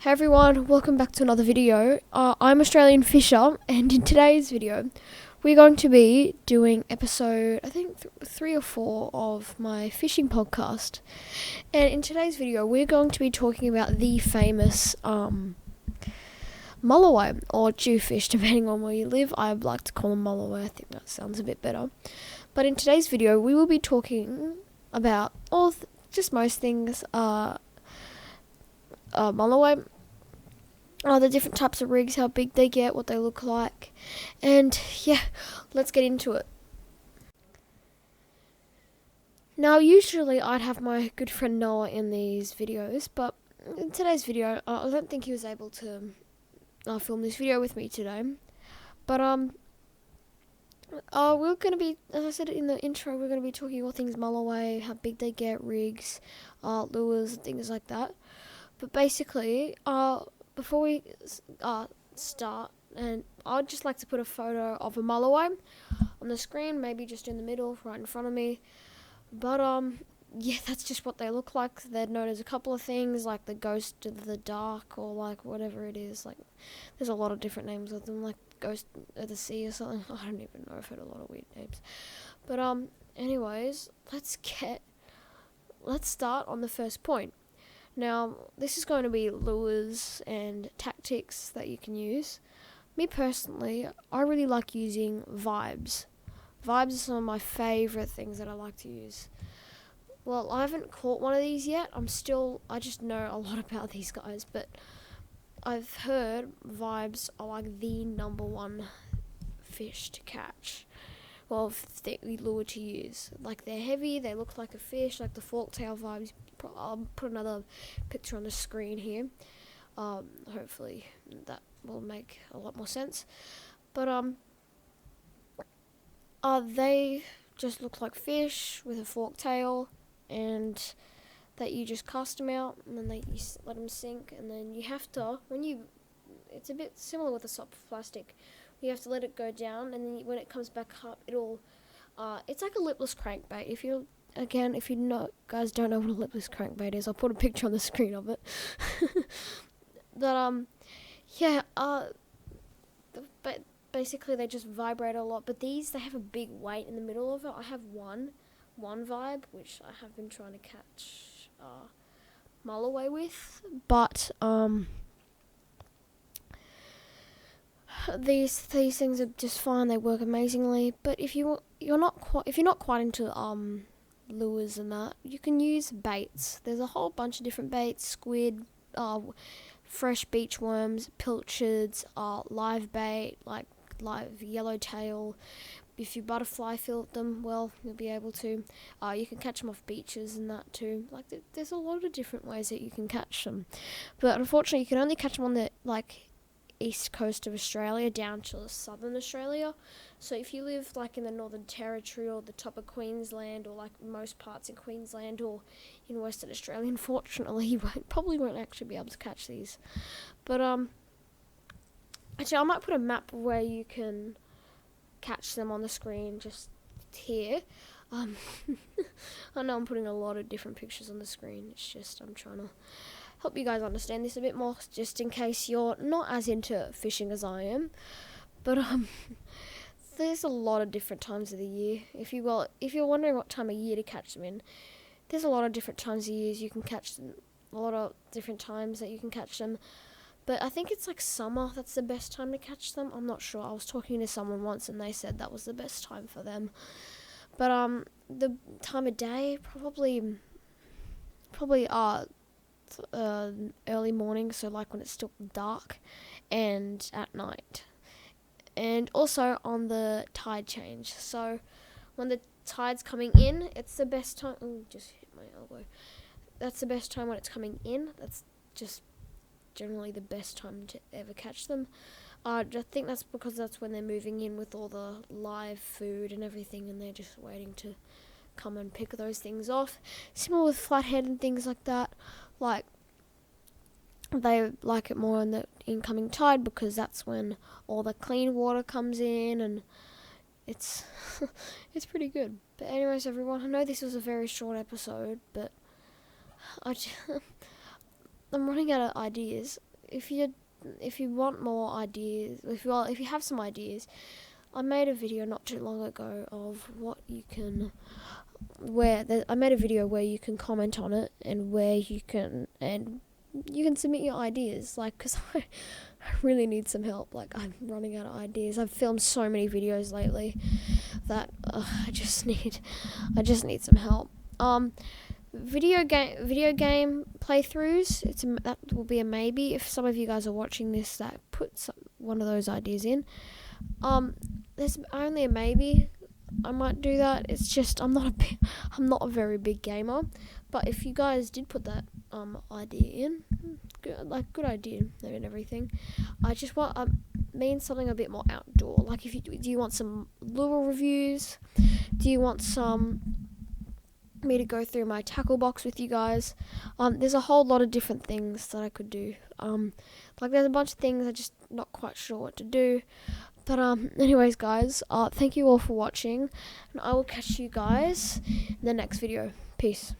Hey everyone, welcome back to another video. I'm Australian Fisher, and in today's video, we're going to be doing episode, I think, 3 or 4 of my fishing podcast. And in today's video, we're going to be talking about the famous Mulloway, or jewfish, depending on where you live. I like to call them Mulloway, I think that sounds a bit better. But in today's video, we will be talking about just most things, Mulloway, the different types of rigs, how big they get, what they look like, and yeah, let's get into it. Now, usually I'd have my good friend Noah in these videos, but in today's video, I don't think he was able to film this video with me today. But we're going to be, as I said in the intro, we're going to be talking all things Mulloway, how big they get, rigs, lures, and things like that. But basically, before we start, and I'd just like to put a photo of a Mulloway on the screen, maybe just in the middle, right in front of me. But yeah, that's just what they look like. They're known as a couple of things, like the Ghost of the Dark, or like whatever it is. Like, there's a lot of different names of them, like Ghost of the Sea or something. I don't even know. I've heard a lot of weird names. But anyways, let's start on the first point. Now, this is going to be lures and tactics that you can use. Me personally, I really like using vibes. Vibes are some of my favourite things that I like to use. Well, I haven't caught one of these yet. I just know a lot about these guys, but I've heard vibes are like the number one fish to catch. Well, lure to use. Like, they're heavy, they look like a fish, like the forktail vibes. I'll put another picture on the screen here. Hopefully that will make a lot more sense. But they just look like fish with a forked tail, and that you just cast them out, and then you let them sink, and then you have to, it's a bit similar with a soft plastic. You have to let it go down, and then when it comes back up, it's like a lipless crankbait. If you guys don't know what a lipless crankbait is, I'll put a picture on the screen of it. But yeah, but basically they just vibrate a lot. But these, they have a big weight in the middle of it. I have one vibe which I have been trying to catch Mulloway with, but these things are just fine. They work amazingly. But if you're not quite into lures and that, you can use baits. There's a whole bunch of different baits: squid, fresh beach worms, pilchards, live bait like live yellowtail. If you butterfly fillet them, well, you'll be able to. You can catch them off beaches and that too. Like, there's a lot of different ways that you can catch them. But unfortunately, you can only catch them on the east coast of Australia down to southern Australia. So if you live like in the Northern Territory or the top of Queensland, or like most parts in Queensland or in Western Australia, unfortunately you probably won't actually be able to catch these. But actually, I might put a map where you can catch them on the screen just here. I know I'm putting a lot of different pictures on the screen. It's just I'm trying to help you guys understand this a bit more, just in case you're not as into fishing as I am. But there's a lot of different times of the year. If you're wondering what time of year to catch them in, there's a lot of different times of years you can catch them. A lot of different times that you can catch them. But I think it's like summer, that's the best time to catch them. I'm not sure. I was talking to someone once and they said that was the best time for them. But the time of day, probably early morning, so like when it's still dark, and at night. And also on the tide change. So when the tide's coming in, it's the best time. Oh, just hit my elbow. That's the best time when it's coming in. That's just generally the best time to ever catch them. I think that's because that's when they're moving in with all the live food and everything, and they're just waiting to come and pick those things off. Similar with flathead and things like that. Like, they like it more in the incoming tide because that's when all the clean water comes in, and it's it's pretty good. But anyways, everyone, I know this was a very short episode, but I'm running out of ideas. if you want more ideas, if you have some ideas, I made a video not too long ago of what you can, I made a video where you can comment on it and where you can submit your ideas, like, because I really need some help. Like, I'm running out of ideas. I've filmed so many videos lately that I just need some help. Video game playthroughs, that will be a maybe. If some of you guys are watching this that put one of those ideas in, there's only a maybe. I might do that. It's just I'm not a very big gamer, but if you guys did put that idea in, good idea and everything. I just want mean something a bit more outdoor. Like, do you want some lure reviews? Do you want me to go through my tackle box with you guys? There's a whole lot of different things that I could do. Like, there's a bunch of things I'm just not quite sure what to do. But anyways, guys, thank you all for watching, and I will catch you guys in the next video. Peace.